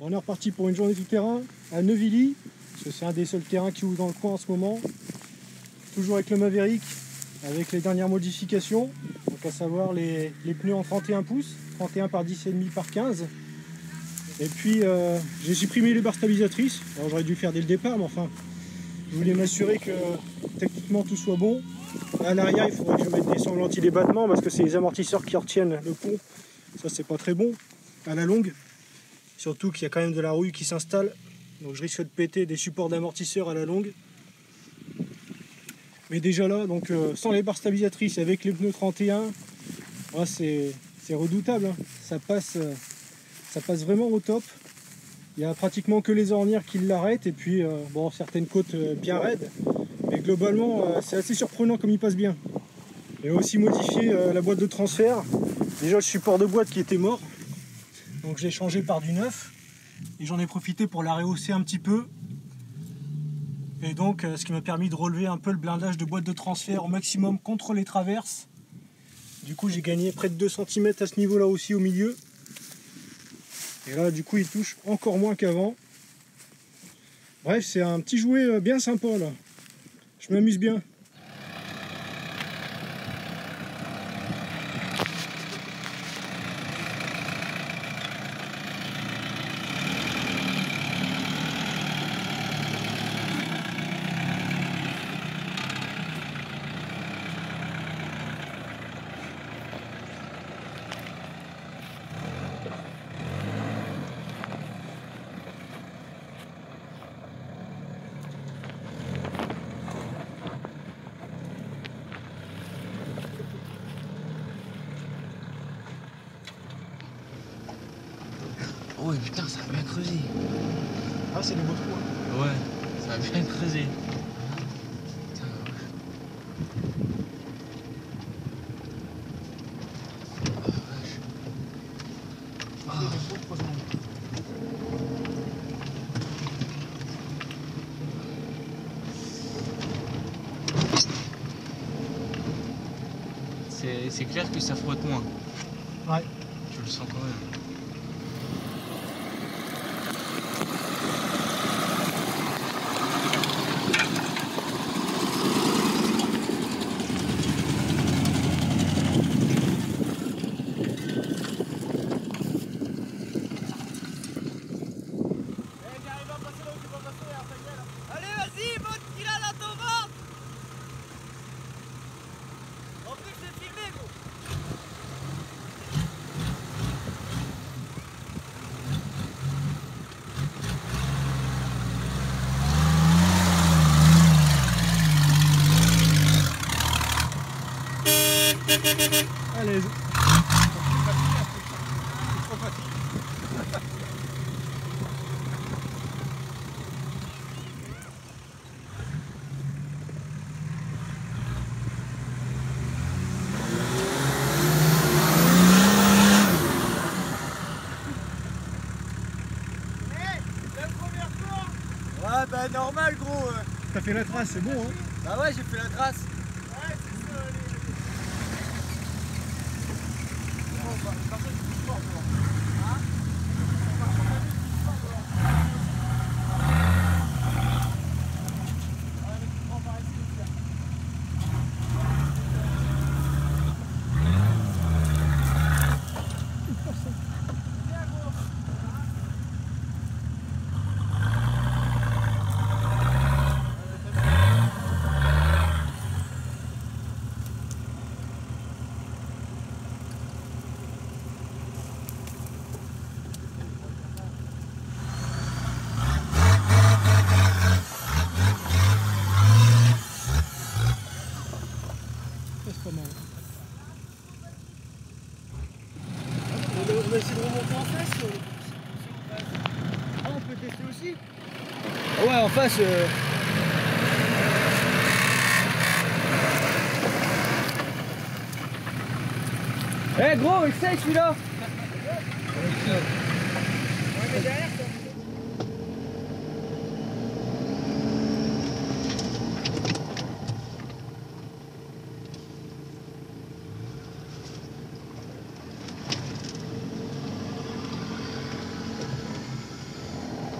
On est reparti pour une journée tout terrain à Neuvilly, parce que c'est un des seuls terrains qui ouvre dans le coin en ce moment. Toujours avec le Maverick, avec les dernières modifications, donc à savoir les pneus en 31 pouces, 31 par 10,5 par 15. Et puis j'ai supprimé les barres stabilisatrices. Alors j'aurais dû faire dès le départ, mais enfin, je voulais m'assurer que techniquement tout soit bon. À l'arrière, il faudrait que je mette des sangles anti-débattement parce que c'est les amortisseurs qui retiennent le pont. Ça, c'est pas très bon à la longue. Surtout qu'il y a quand même de la rouille qui s'installe. Donc je risque de péter des supports d'amortisseurs à la longue. Mais déjà là, donc sans les barres stabilisatrices, avec les pneus 31, ouais, c'est redoutable. Hein. Ça passe vraiment au top. Il n'y a pratiquement que les ornières qui l'arrêtent. Et puis, bon, certaines côtes bien raides. Mais globalement, c'est assez surprenant comme il passe bien. Et aussi modifié la boîte de transfert. Déjà le support de boîte qui était mort. Donc je l'ai changé par du neuf. Et j'en ai profité pour la rehausser un petit peu. Et donc ce qui m'a permis de relever un peu le blindage de boîte de transfert au maximum contre les traverses. Du coup j'ai gagné près de 2 cm à ce niveau là aussi au milieu. Et là du coup il touche encore moins qu'avant. Bref, c'est un petit jouet bien sympa là. Je m'amuse bien. Oh ouais, putain, ça a bien creusé. Ah, c'est des beaux trous. Ouais, ça a bien creusé. Putain, c'est clair que ça frotte moins. Ouais. Je le sens quand même. À l'aise. C'est trop facile. Ouais bah normal gros. T'as fait la trace, c'est bon hein. Bah ouais j'ai fait la trace. C'est pas mal. On va essayer de remonter en face. Ah on peut tester aussi. Ah ouais en face. Eh gros, essaye celui-là. Ouais mais derrière ça.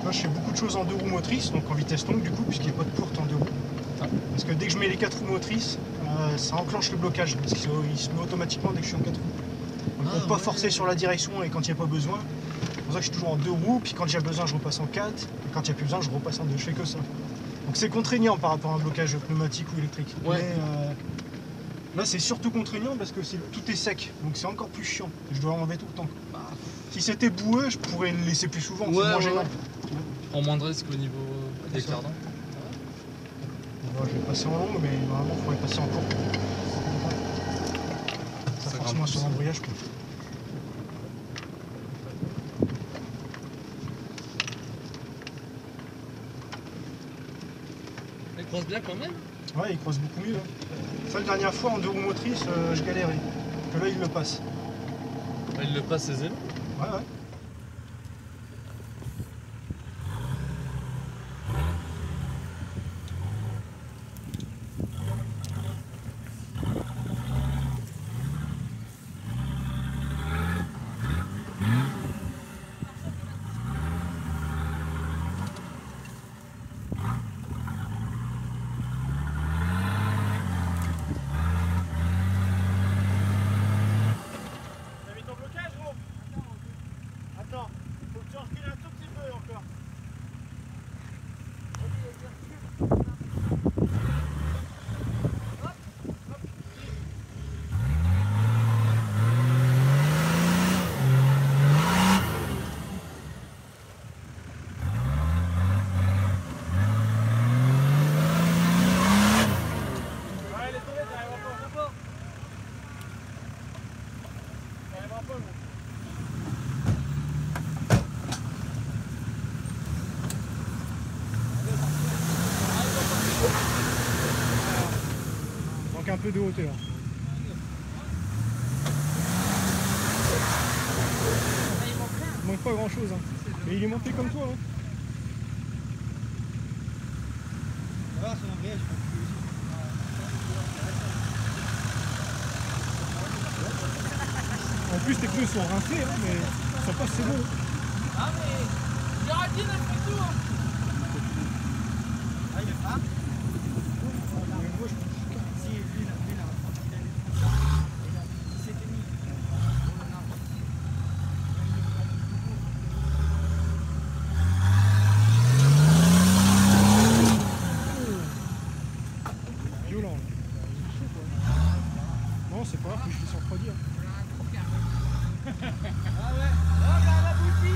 Moi, je fais beaucoup de choses en 2 roues motrices, donc en vitesse longue du coup, puisqu'il n'y a pas de courte en 2 roues. Parce que dès que je mets les 4 roues motrices, ça enclenche le blocage, parce qu'il se met automatiquement dès que je suis en 4 roues. Donc pas forcer sur la direction et quand il n'y a pas besoin. C'est pour ça que je suis toujours en 2 roues, puis quand il y a besoin, je repasse en 4, et quand il n'y a plus besoin, je repasse en 2, je fais que ça. Donc c'est contraignant par rapport à un blocage pneumatique ou électrique. Ouais. Mais là, c'est surtout contraignant parce que tout est sec, donc c'est encore plus chiant. Je dois enlever tout le temps. Si c'était boueux, je pourrais le laisser plus souvent, c'est moins gênant. En moins de risque au niveau des C'est ça. cardans. Bon, je vais passer en long, mais normalement, il faudrait passer en court. Ça Ça force grimpe moins plus. sur l'embrayage, quoi. Elle croise bien quand même. Ouais, il croise beaucoup mieux. Ça, la dernière fois, en 2 roues motrices, je galérais. Que là, il le passe. Il le passe aisément. Ouais, ouais. T'as mis ton blocage, gros? Attends, faut que tu recules un tout petit peu encore. Ouais, elle est tombée, t'arriveras pas. T'arriveras pas, gros. Manque un peu de hauteur. Il manque pas grand chose, hein. Mais il est monté comme toi, hein. Ça va, c'est l'embrayage, je pense. En plus, tes pneus sont rincés, hein, mais ça passe, c'est bon. Ah, mais Géraldine, elle fait tout, hein. Ah, il est pas. Si, lui, là, il s'était mis. Violent, là. Non, c'est pas grave, je vais s'en refroidir. Ah ouais. Oh, j'ai un abouti.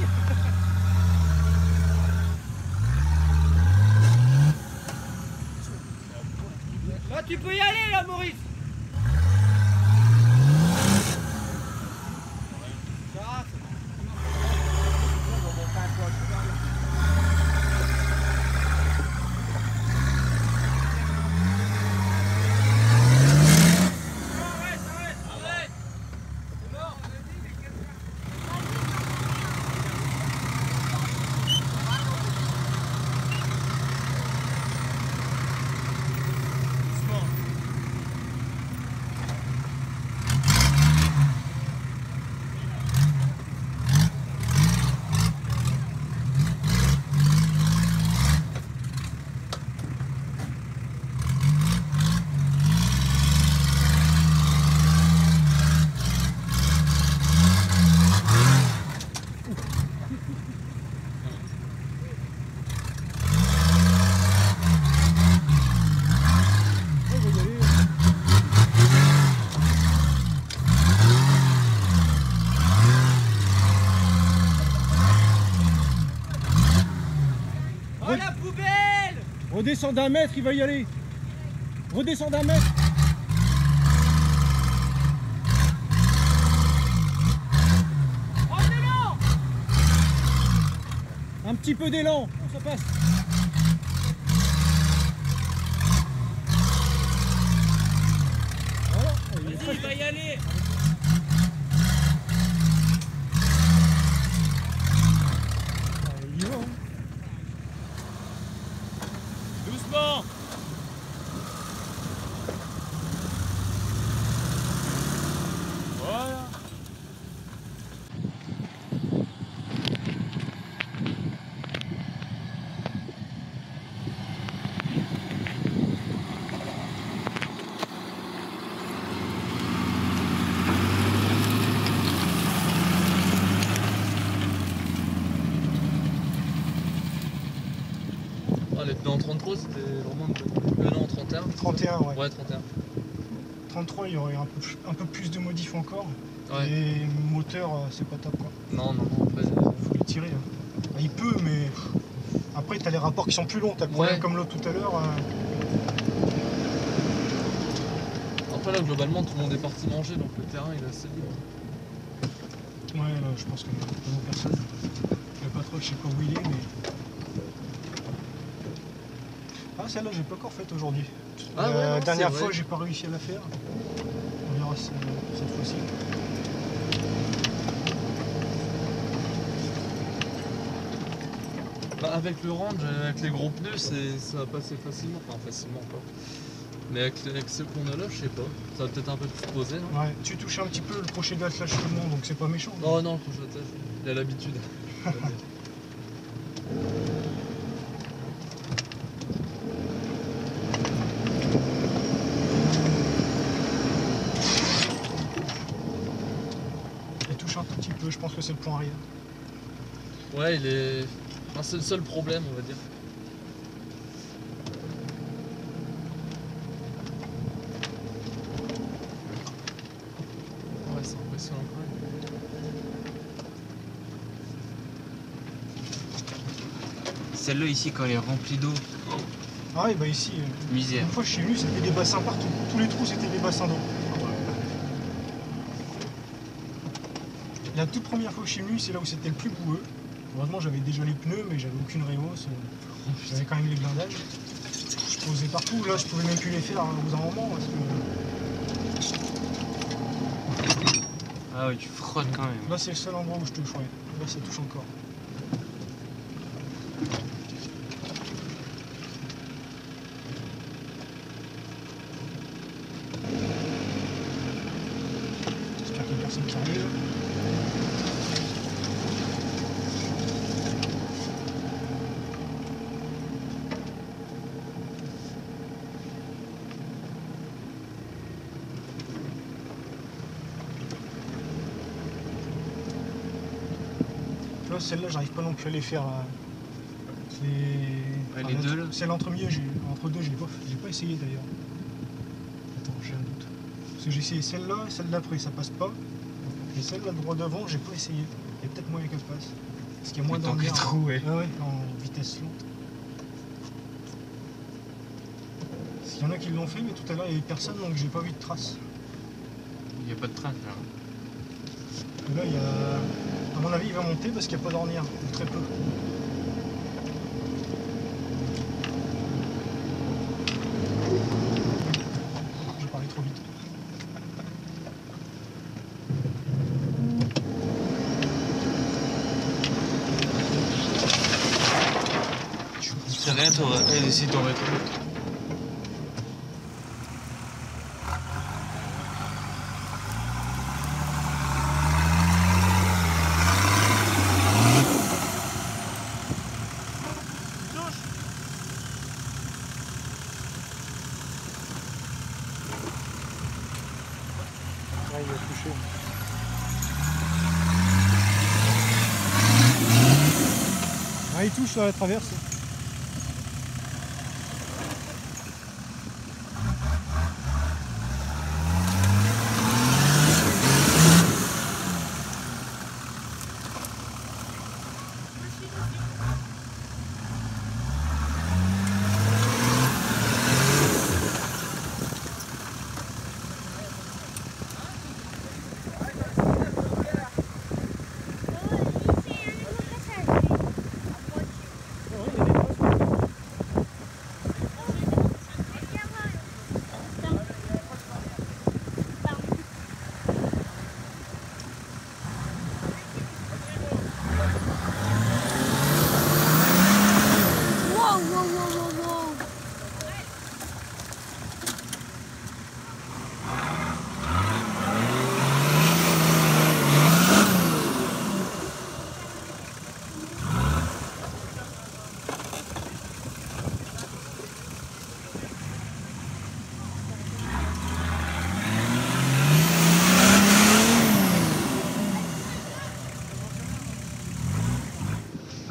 Là, tu peux y aller, là, Maurice. Ça, oh, la poubelle. Redescends d'1 mètre, il va y aller. Redescends d'1 mètre. Oh, de l'élan. Un petit peu d'élan, ça passe. Voilà, il est Vas-y, il va y aller. il y va, hein. Doucement. Voilà. les pneus en 33 c'était vraiment non en 31. 31, ouais. Ouais, 31. 33, il y aurait un peu plus de modifs encore. Ouais. Et moteur, c'est pas top quoi. Non, après. Faut le tirer. Hein. Ah, il peut, mais après, t'as les rapports qui sont plus longs. T'as le problème comme l'autre tout à l'heure. Après, là, globalement, tout le monde est parti manger, donc le terrain il est assez libre. Ouais, là, je pense que non, personne. Le patron, je sais pas où il est, mais. Ah, celle-là, j'ai pas encore faite aujourd'hui. Ah, La ouais, dernière fois, j'ai pas réussi à la faire. On verra cette fois-ci. Bah, avec le range, avec les gros pneus, ça va passer facilement. Enfin, facilement pas. Mais avec ceux qu'on a là, je sais pas. Ça va peut-être un peu plus poser, non? Ouais, tu touches un petit peu le crochet d'attelage seulement, donc c'est pas méchant. Oh non, le crochet d'attelage, il a l'habitude. Il touche un tout petit peu, je pense que c'est le point arrière. Ouais, il est. Enfin, c'est le seul problème, on va dire. Ouais, c'est impressionnant quand même. Celle-là ici, quand elle est remplie d'eau, Ah oui, bah ici, misère. une fois je suis venu, c'était des bassins partout. Tous les trous, c'était des bassins d'eau. La toute première fois que je suis venu, c'est là où c'était le plus boueux. Heureusement, j'avais déjà les pneus, mais j'avais aucune réhausse. J'avais quand même les blindages. Je posais partout. Là, je pouvais même plus les faire au bout d'un moment parce que Ah oui, tu frottes quand même. là, c'est le seul endroit où je touche. Ouais. Là, ça touche encore. J'espère qu'il y a personne qui arrive. Celle-là, j'arrive pas non plus à les faire. Les deux là. Celle entre deux, je l'ai pas essayé d'ailleurs. Attends, j'ai un doute. Parce que j'ai essayé celle-là et celle d'après, ça passe pas. Et celle-là, droit devant, j'ai pas essayé. Il y a peut-être moyen qu'elle passe. Parce qu'il y a moins Tant que d'air. trop, ouais. Ah ouais, en vitesse lente. Il y en a qui l'ont fait, mais tout à l'heure il y avait personne, donc j'ai pas vu de traces. Il n'y a pas de train là. Et là, il y a. À mon avis, il va monter parce qu'il n'y a pas d'ornière, ou très peu. J'ai parlé trop vite. C'est rien, elle essaie d'en mettre l'autre. Ouais, il a touché. Ah, il touche sur la traverse.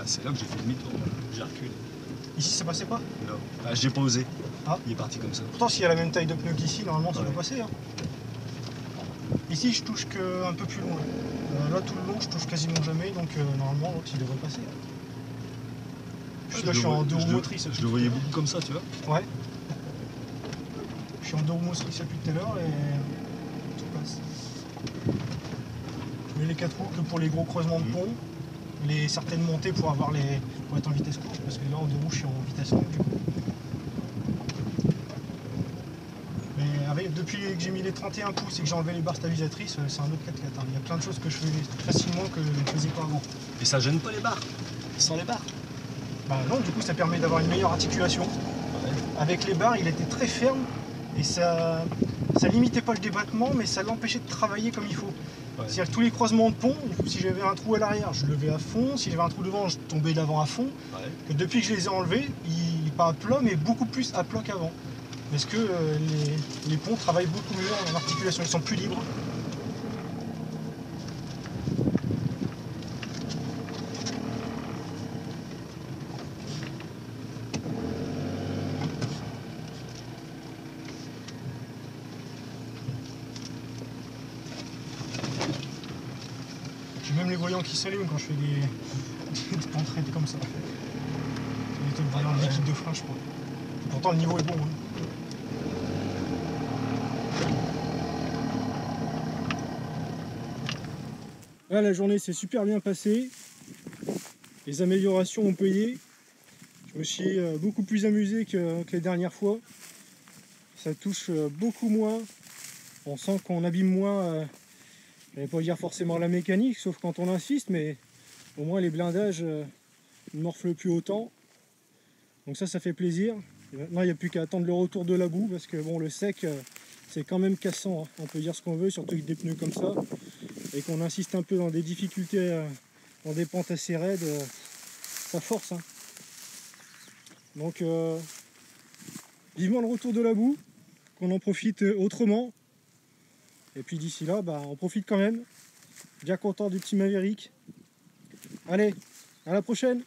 C'est là que j'ai fait demi-tour, j'ai reculé. Ici ça passait pas. Non. Ah, j'ai pas osé. Ah. Il est parti comme ça. Pourtant s'il y a la même taille de pneu qu'ici, normalement ça Ouais. doit passer. Hein. Ici je touche un peu plus loin. Là tout le long je touche quasiment jamais, donc normalement l'autre il devrait passer. Puis là je suis en deux roues motrices. Je le voyais beaucoup comme ça, tu vois. Ouais. Je suis en deux roues motrices depuis tout à l'heure et tout passe. Je mets les 4 roues que pour les gros creusements de pont, certaines montées pour être en vitesse courte, parce que là en deux roues je suis en vitesse longue. Mais depuis que j'ai mis les 31 pouces et que j'ai enlevé les barres stabilisatrices, c'est un autre 4x4. Hein. Il y a plein de choses que je fais facilement que je ne faisais pas avant. Et ça gêne pas les barres. Sans les barres. Bah non, du coup ça permet d'avoir une meilleure articulation. Ouais. Avec les barres, il était très ferme et ça limitait pas le débattement, mais ça l'empêchait de travailler comme il faut. Ouais. C'est-à-dire que tous les croisements de pont, du coup, si j'avais un trou à l'arrière, je levais à fond. Si j'avais un trou devant, je tombais d'avant à fond. Ouais. Que depuis que je les ai enlevés, il n'est pas à plat, mais beaucoup plus à plat qu'avant. Parce que les ponts travaillent beaucoup mieux en articulation, ils sont plus libres. J'ai même les voyants qui s'allument quand je fais des entraides comme ça. C'est le voyant liquide de frein, je crois. Pourtant le niveau est bon. Hein. Là, la journée s'est super bien passée. Les améliorations ont payé. Je me suis beaucoup plus amusé que les dernières fois. Ça touche beaucoup moins. On sent qu'on abîme moins. Je ne vais pas dire forcément la mécanique, sauf quand on insiste, mais au moins les blindages ne morflent plus autant. Donc ça fait plaisir. Et maintenant, il n'y a plus qu'à attendre le retour de la boue, parce que bon, le sec, c'est quand même cassant. Hein. On peut dire ce qu'on veut, surtout avec des pneus comme ça. Et qu'on insiste un peu dans des difficultés, dans des pentes assez raides, ça force. Hein. Donc, vivement le retour de la boue, qu'on en profite autrement. Et puis d'ici là, on profite quand même. Bien content du petit Maverick. Allez, à la prochaine!